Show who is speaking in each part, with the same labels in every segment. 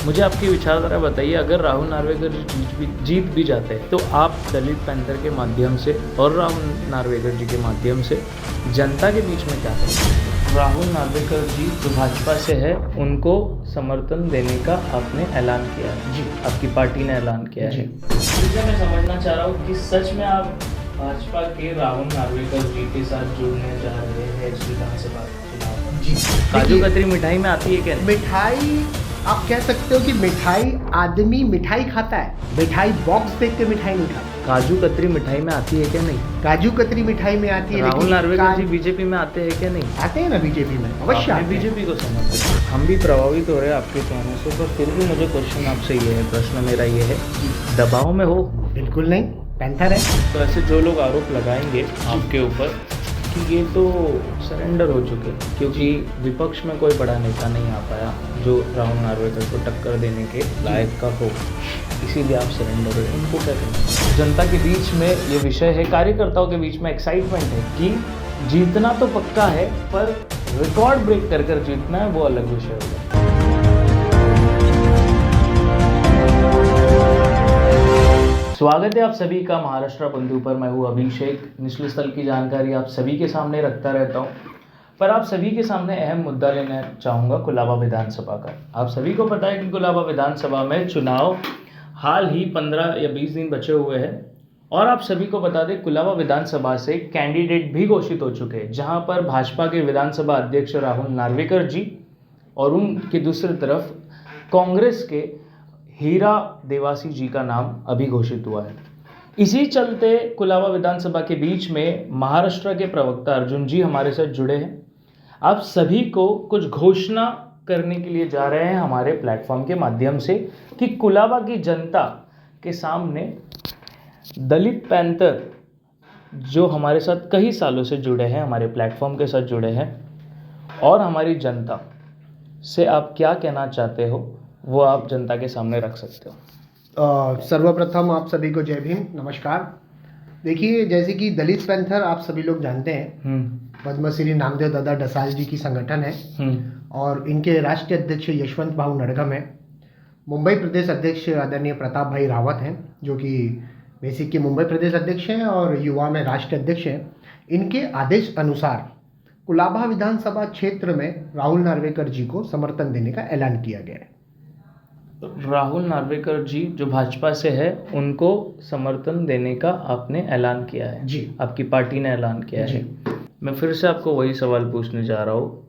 Speaker 1: मुझे आपकी विचारधारा बताइए, अगर राहुल नार्वेकर जी जीत भी जाते हैं तो आप दलित पैंथर के माध्यम से और राहुल नार्वेकर जी के माध्यम से जनता के बीच में क्या करेंगे? राहुल नार्वेकर जी जो भाजपा से है उनको समर्थन देने का आपने ऐलान किया है जी, आपकी पार्टी ने ऐलान किया है। इसलिए मैं समझना चाह रहा हूँ कि सच में आप भाजपा के राहुल नार्वेकर जी के साथ जुड़ने जा रहे हैं इस विधानसभा चुनाव में जी। काजू कतरी मिठाई में आती है क्या?
Speaker 2: मिठाई आप कह सकते हो कि मिठाई आदमी मिठाई खाता है, मिठाई बॉक्स देख के मिठाई नहीं खाता।
Speaker 1: काजू कतरी मिठाई में आती है क्या? नहीं।
Speaker 2: काजू कतरी मिठाई में आती है।
Speaker 1: राहुल नार्वेकर जी बीजेपी में आते हैं क्या? नहीं।
Speaker 2: आते हैं ना बीजेपी में, अवश्य
Speaker 1: बीजेपी को समझते हैं। हम भी प्रभावित हो रहे हैं आपके कहने से, पर फिर भी मुझे क्वेश्चन आपसे ये है, प्रश्न मेरा ये है, दबाव में हो?
Speaker 2: बिल्कुल नहीं, पैंथर है।
Speaker 1: तो ऐसे जो लोग आरोप लगाएंगे आपके ऊपर कि ये तो सरेंडर हो चुके, क्योंकि विपक्ष में कोई बड़ा नेता नहीं आ पाया जो राहुल नार्वेकर को टक्कर देने के लायक का हो, इसीलिए आप सरेंडर हो, उनको क्या करें? जनता के बीच में ये विषय है, कार्यकर्ताओं के बीच में एक्साइटमेंट है कि जीतना तो पक्का है, पर रिकॉर्ड ब्रेक कर कर जीतना है वो अलग विषय होगा। स्वागत है आप सभी का महाराष्ट्र बंधु पर। मैं हूँ अभिषेक। निचले स्थल की जानकारी आप सभी के सामने रखता रहता हूँ, पर आप सभी के सामने अहम मुद्दा लेना चाहूँगा कुलाबा विधानसभा का। आप सभी को पता है कि कुलाबा विधानसभा में चुनाव हाल ही 15 या 20 दिन बचे हुए हैं, और आप सभी को बता दें कुलाबा विधानसभा से कैंडिडेट भी घोषित हो चुके हैं, जहाँ पर भाजपा के विधानसभा अध्यक्ष राहुल नार्वेकर जी और उनकी दूसरी तरफ कांग्रेस के हीरा देवासी जी का नाम अभी घोषित हुआ है। इसी चलते कुलाबा विधानसभा के बीच में महाराष्ट्र के प्रवक्ता अर्जुन जी हमारे साथ जुड़े हैं। आप सभी को कुछ घोषणा करने के लिए जा रहे हैं हमारे प्लेटफॉर्म के माध्यम से कि कुलाबा की जनता के सामने दलित पैंथर जो हमारे साथ कई सालों से जुड़े हैं, हमारे प्लेटफॉर्म के साथ जुड़े हैं, और हमारी जनता से आप क्या कहना चाहते हो वो आप जनता के सामने रख सकते हो।
Speaker 2: सर्वप्रथम आप सभी को जय भीम, नमस्कार। देखिए, जैसे कि दलित पैंथर आप सभी लोग जानते हैं, पद्मश्री नामदेव दादा डसाल जी की संगठन है, और इनके राष्ट्रीय अध्यक्ष यशवंत भाऊ नड़गम है। मुंबई प्रदेश अध्यक्ष आदरणीय प्रताप भाई रावत हैं, जो कि बेसिक के मुंबई प्रदेश अध्यक्ष हैं और युवा में राष्ट्रीय अध्यक्ष हैं। इनके आदेश अनुसार कुलाबा विधानसभा क्षेत्र में राहुल नार्वेकर जी को समर्थन देने का ऐलान किया गया है।
Speaker 1: राहुल नार्वेकर जी जो भाजपा से है उनको समर्थन देने का आपने ऐलान किया है
Speaker 2: जी,
Speaker 1: आपकी पार्टी ने ऐलान किया है। मैं फिर से आपको वही सवाल पूछने जा रहा हूँ,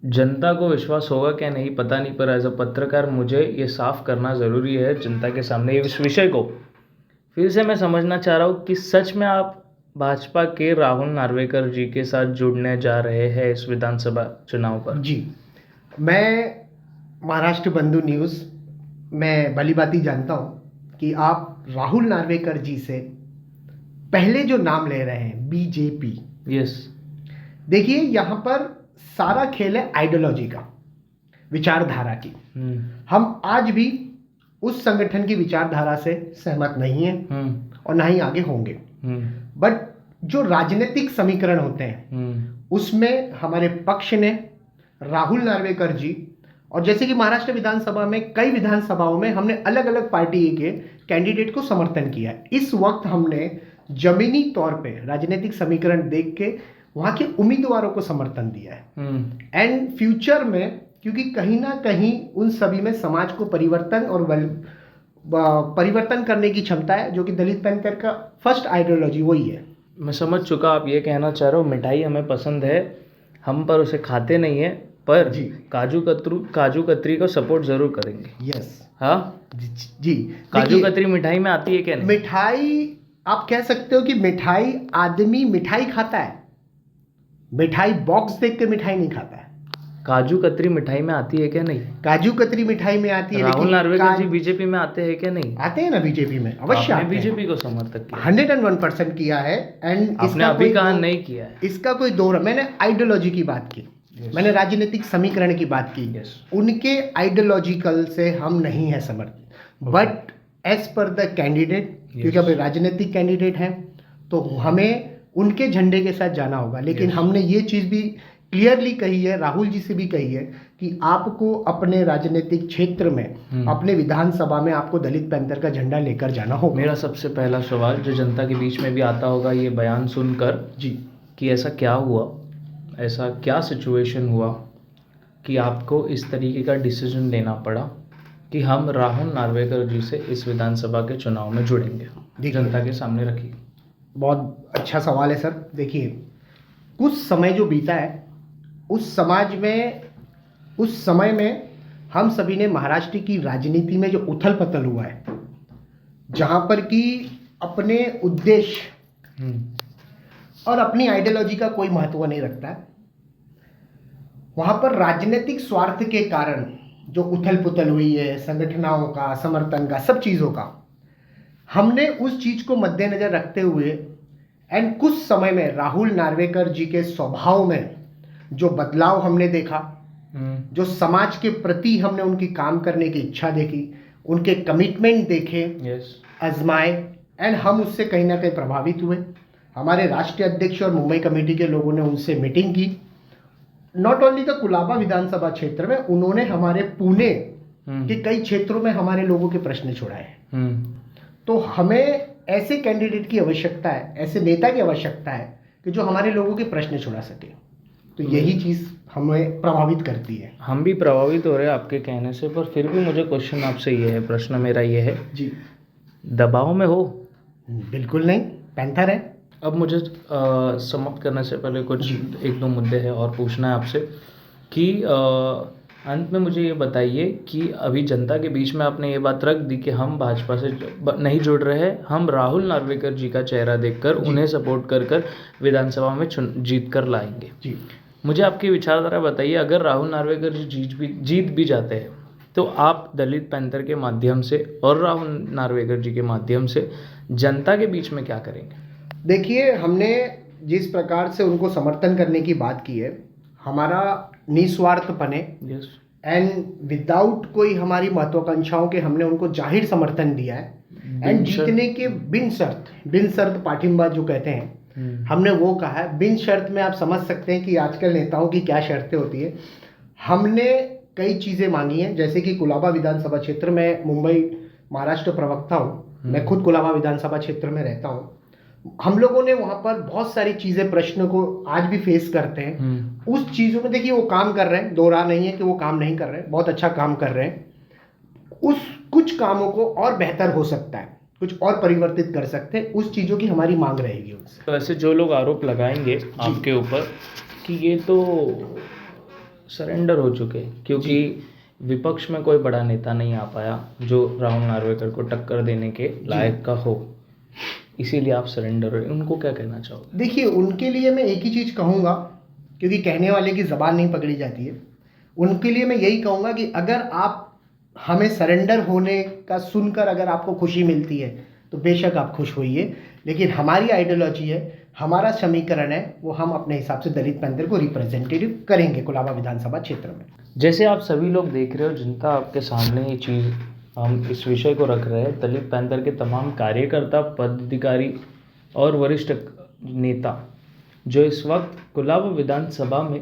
Speaker 1: जनता को विश्वास होगा क्या नहीं पता नहीं, पर एज अ पत्रकार मुझे ये साफ करना ज़रूरी है जनता के सामने इस विषय को। फिर से मैं समझना चाह रहा हूँ कि सच में आप भाजपा के राहुल नार्वेकर जी के साथ जुड़ने जा रहे हैं इस विधानसभा चुनाव पर?
Speaker 2: जी, मैं महाराष्ट्र बंधु न्यूज़ मैं भलीभांति जानता हूँ कि आप राहुल नार्वेकर जी से पहले जो नाम ले रहे हैं बीजेपी।
Speaker 1: यस।
Speaker 2: देखिए, यहाँ पर सारा खेल है आइडियोलॉजी का, विचारधारा की। हम आज भी उस संगठन की विचारधारा से सहमत नहीं हैं और ना ही आगे होंगे, बट जो राजनीतिक समीकरण होते हैं उसमें हमारे पक्ष ने राहुल नार्वेकर जी, और जैसे कि महाराष्ट्र विधानसभा में कई विधानसभाओं में हमने अलग अलग पार्टी के कैंडिडेट को समर्थन किया है। इस वक्त हमने जमीनी तौर पे राजनीतिक समीकरण देख के वहाँ के उम्मीदवारों को समर्थन दिया है। एंड फ्यूचर में, क्योंकि कहीं ना कहीं उन सभी में समाज को परिवर्तन और परिवर्तन करने की क्षमता है, जो कि दलित पैंथर का फर्स्ट आइडियोलॉजी वही है।
Speaker 1: मैं समझ चुका आप ये कहना चाह रहे हो, मिठाई हमें पसंद है, हम पर उसे खाते नहीं है, पर जी काजू कतरी को सपोर्ट जरूर करेंगे।
Speaker 2: यस।
Speaker 1: हाँ
Speaker 2: जी,
Speaker 1: काजू कतरी मिठाई में आती है क्या? नहीं।
Speaker 2: मिठाई आप कह सकते हो कि मिठाई आदमी मिठाई खाता है, मिठाई बॉक्स देख के मिठाई नहीं खाता है।
Speaker 1: काजू कतरी मिठाई में आती है क्या? नहीं।
Speaker 2: काजू कतरी मिठाई में आती है।
Speaker 1: राहुल नार्वेकर जी बीजेपी में आते हैं क्या? नहीं।
Speaker 2: आते हैं ना बीजेपी में, अवश्य।
Speaker 1: आपने बीजेपी को समर्थक किया
Speaker 2: 101% किया है। एंड
Speaker 1: आपने अभी कहा नहीं किया है,
Speaker 2: इसका कोई दौर, मैंने आइडियोलॉजी की बात की, मैंने राजनीतिक समीकरण की बात की। उनके आइडियोलॉजिकल से हम नहीं है समर्थ, but as per the candidate, क्योंकि अब राजनीतिक कैंडिडेट हैं तो हमें उनके झंडे के साथ जाना होगा। लेकिन हमने ये चीज़ भी क्लियरली कही है, राहुल जी से भी कही है, कि आपको अपने राजनीतिक क्षेत्र में अपने विधानसभा में आपको दलित पैंथर का झंडा लेकर जाना होगा।
Speaker 1: मेरा सबसे पहला सवाल जो जनता के बीच में भी आता होगा ये बयान सुनकर
Speaker 2: जी,
Speaker 1: कि ऐसा क्या हुआ, ऐसा क्या सिचुएशन हुआ कि आपको इस तरीके का डिसीजन लेना पड़ा कि हम राहुल नार्वेकर जी से इस विधानसभा के चुनाव में जुड़ेंगे। जनता के सामने रखिए।
Speaker 2: बहुत अच्छा सवाल है सर। देखिए, कुछ समय जो बीता है उस समय में हम सभी ने महाराष्ट्र की राजनीति में जो उथल पुथल हुआ है, जहां पर कि अपने उद्देश्य और अपनी आइडियोलॉजी का कोई महत्व नहीं रखता है, वहां पर राजनीतिक स्वार्थ के कारण जो उथल पुथल हुई है, संगठनों का, समर्थन का, सब चीज़ों का, हमने उस चीज़ को मद्देनजर रखते हुए एंड कुछ समय में राहुल नार्वेकर जी के स्वभाव में जो बदलाव हमने देखा, जो समाज के प्रति हमने उनकी काम करने की इच्छा देखी, उनके कमिटमेंट देखे, आजमाए, एंड हम उससे कहीं ना कहीं प्रभावित हुए। हमारे राष्ट्रीय अध्यक्ष और मुंबई कमेटी के लोगों ने उनसे मीटिंग की। नॉट ओनली द कुलाबा विधानसभा क्षेत्र में, उन्होंने हमारे पुणे के कई क्षेत्रों में हमारे लोगों के प्रश्न छुड़ाए। तो हमें ऐसे कैंडिडेट की आवश्यकता है, ऐसे नेता की आवश्यकता है कि जो हमारे लोगों के प्रश्न छुड़ा सके। तो यही चीज़ हमें प्रभावित करती है।
Speaker 1: हम भी प्रभावित हो रहे हैं आपके कहने से, पर फिर भी मुझे क्वेश्चन आपसे ये है, प्रश्न मेरा ये है
Speaker 2: जी,
Speaker 1: दबाव में हो?
Speaker 2: बिल्कुल नहीं, पैंथर है।
Speaker 1: अब मुझे समाप्त करने से पहले कुछ एक दो मुद्दे हैं और पूछना है आपसे कि अंत में मुझे ये बताइए कि अभी जनता के बीच में आपने ये बात रख दी कि हम भाजपा से नहीं जुड़ रहे हैं, हम राहुल नार्वेकर जी का चेहरा देखकर उन्हें सपोर्ट कर विधानसभा में जीत कर लाएंगे।
Speaker 2: जी,
Speaker 1: मुझे आपकी विचारधारा बताइए, अगर राहुल नार्वेकर जी जीत भी जाते हैं तो आप दलित पैंथर के माध्यम से और राहुल नार्वेकर जी के माध्यम से जनता के बीच में क्या करेंगे?
Speaker 2: देखिए, हमने जिस प्रकार से उनको समर्थन करने की बात की है, हमारा निस्वार्थपने एंड विदाउट कोई हमारी महत्वाकांक्षाओं के हमने उनको जाहिर समर्थन दिया है एंड जीतने के बिन शर्त पाठिंबा जो कहते हैं, हमने वो कहा है। बिन शर्त में आप समझ सकते हैं कि आजकल नेताओं की क्या शर्तें होती है। हमने कई चीज़ें मांगी हैं, जैसे कि कुलाबा विधानसभा क्षेत्र में, मुंबई महाराष्ट्र प्रवक्ता हूँ मैं, खुद कुलाबा विधानसभा क्षेत्र में रहता हूँ। हम लोगों ने वहाँ पर बहुत सारी चीज़ें, प्रश्न को आज भी फेस करते हैं। उस चीज़ों में देखिए वो काम कर रहे हैं, दो राह नहीं है कि वो काम नहीं कर रहे हैं, बहुत अच्छा काम कर रहे हैं। उस कुछ कामों को और बेहतर हो सकता है, कुछ और परिवर्तित कर सकते हैं, उस चीज़ों की हमारी मांग रहेगी उनसे।
Speaker 1: तो ऐसे जो लोग आरोप लगाएंगे आपके ऊपर कि ये तो सरेंडर हो चुके, क्योंकि विपक्ष में कोई बड़ा नेता नहीं आ पाया जो राहुल नार्वेकर को टक्कर देने के लायक का हो, इसीलिए आप सरेंडर हो, उनको क्या कहना चाहोगे?
Speaker 2: देखिए, उनके लिए मैं एक ही चीज़ कहूँगा, क्योंकि कहने वाले की ज़बान नहीं पकड़ी जाती है। उनके लिए मैं यही कहूँगा कि अगर आप हमें सरेंडर होने का सुनकर अगर आपको खुशी मिलती है तो बेशक आप खुश होइए, लेकिन हमारी आइडियोलॉजी है, हमारा समीकरण है, वो हम अपने हिसाब से दलित पैंथर को रिप्रेजेंटेटिव करेंगे कुलाबा विधानसभा क्षेत्र में।
Speaker 1: जैसे आप सभी लोग देख रहे हो, जनता आपके सामने ये चीज़, हम इस विषय को रख रहे हैं, दलित पैंथर के तमाम कार्यकर्ता, पदाधिकारी और वरिष्ठ नेता जो इस वक्त कुलाबा विधानसभा में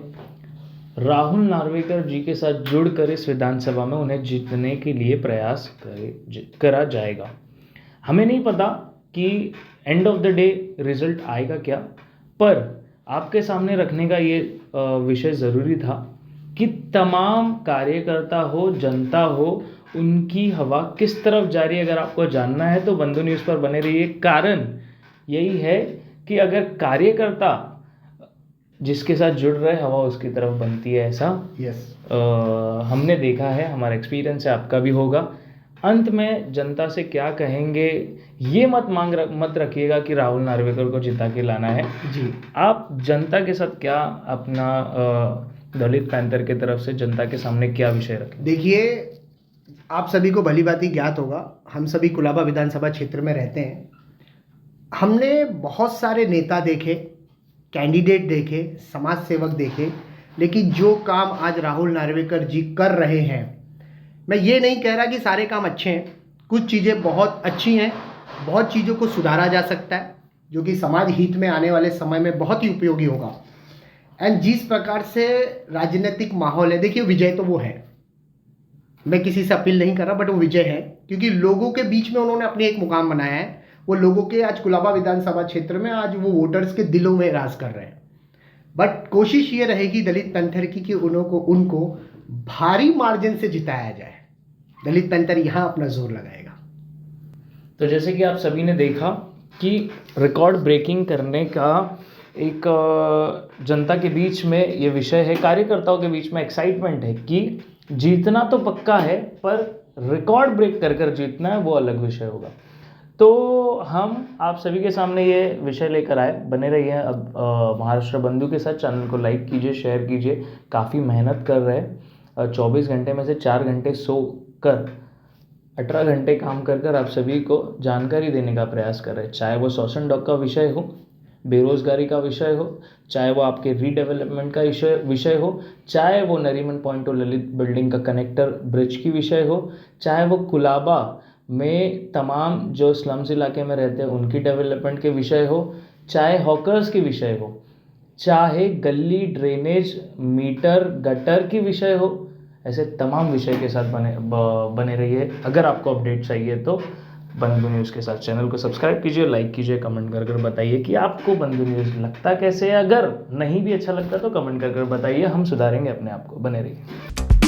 Speaker 1: राहुल नार्वेकर जी के साथ जुड़कर इस विधानसभा में उन्हें जीतने के लिए प्रयास करा जाएगा। हमें नहीं पता कि end of the day result आएगा क्या, पर आपके सामने रखने का ये विषय ज़रूरी था कि तमाम कार्यकर्ता हो, जनता हो, उनकी हवा किस तरफ जा रही है। अगर आपको जानना है तो बंधु न्यूज़ पर बने रहिए। कारण यही है कि अगर कार्यकर्ता जिसके साथ जुड़ रहे, हवा उसकी तरफ बनती है, ऐसा हमने देखा है, हमारा एक्सपीरियंस है, आपका भी होगा। अंत में जनता से क्या कहेंगे ये मत रखिएगा कि राहुल नार्वेकर को जिता के लाना है जी। आप जनता के साथ क्या अपना दलित पैंथर की तरफ से जनता के सामने क्या विषय रखें?
Speaker 2: देखिए, आप सभी को भली भांति ज्ञात होगा, हम सभी कुलाबा विधानसभा क्षेत्र में रहते हैं। हमने बहुत सारे नेता देखे, कैंडिडेट देखे, समाज सेवक देखे, लेकिन जो काम आज राहुल नार्वेकर जी कर रहे हैं, मैं ये नहीं कह रहा कि सारे काम अच्छे हैं, कुछ चीज़ें बहुत अच्छी हैं, बहुत चीज़ों को सुधारा जा सकता है जो कि समाज हित में आने वाले समय में बहुत ही उपयोगी होगा। एंड जिस प्रकार से राजनीतिक माहौल है, देखिए विजय तो वो है, मैं किसी से अपील नहीं कर रहा, बट वो विजय है क्योंकि लोगों के बीच में उन्होंने अपने एक मुकाम बनाया है। वो लोगों के आज कुलाबा विधानसभा क्षेत्र में आज वो वोटर्स के दिलों में राज कर रहे हैं। बट कोशिश ये रहेगी दलित पैंथर की उनको भारी मार्जिन से जिताया जाए। दलित पैंथर यहाँ अपना जोर लगाएगा।
Speaker 1: तो जैसे कि आप सभी ने देखा कि रिकॉर्ड ब्रेकिंग करने का एक जनता के बीच में ये विषय है, कार्यकर्ताओं के बीच में एक्साइटमेंट है कि जीतना तो पक्का है पर रिकॉर्ड ब्रेक कर कर जीतना है वो अलग विषय होगा। तो हम आप सभी के सामने ये विषय लेकर आए। बने रहिए अब महाराष्ट्र बंधु के साथ। चैनल को लाइक कीजिए, शेयर कीजिए। काफ़ी मेहनत कर रहे हैं। 24 घंटे में से 4 घंटे सो कर 18 घंटे काम कर कर आप सभी को जानकारी देने का प्रयास कर रहे हैं। चाहे वो शोषण डॉग का विषय हो, बेरोजगारी का विषय हो, चाहे वो आपके रीडेवलपमेंट का विषय हो, चाहे वो Nariman point two Lalit building का कनेक्टर ब्रिज की विषय हो, चाहे वो कुलाबा में तमाम जो स्लम्स इलाके में रहते हैं उनकी डेवलपमेंट के विषय हो, चाहे हॉकर्स के विषय हो, चाहे गली ड्रेनेज मीटर गटर की विषय हो, ऐसे तमाम विषय के साथ बने रहिए। अगर आपको अपडेट चाहिए तो बंधु न्यूज़ के साथ चैनल को सब्सक्राइब कीजिए, लाइक कीजिए, कमेंट कर कर बताइए कि आपको बंधु न्यूज़ लगता कैसे है। अगर नहीं भी अच्छा लगता तो कमेंट कर कर बताइए, हम सुधारेंगे अपने आप को। बने रहिए।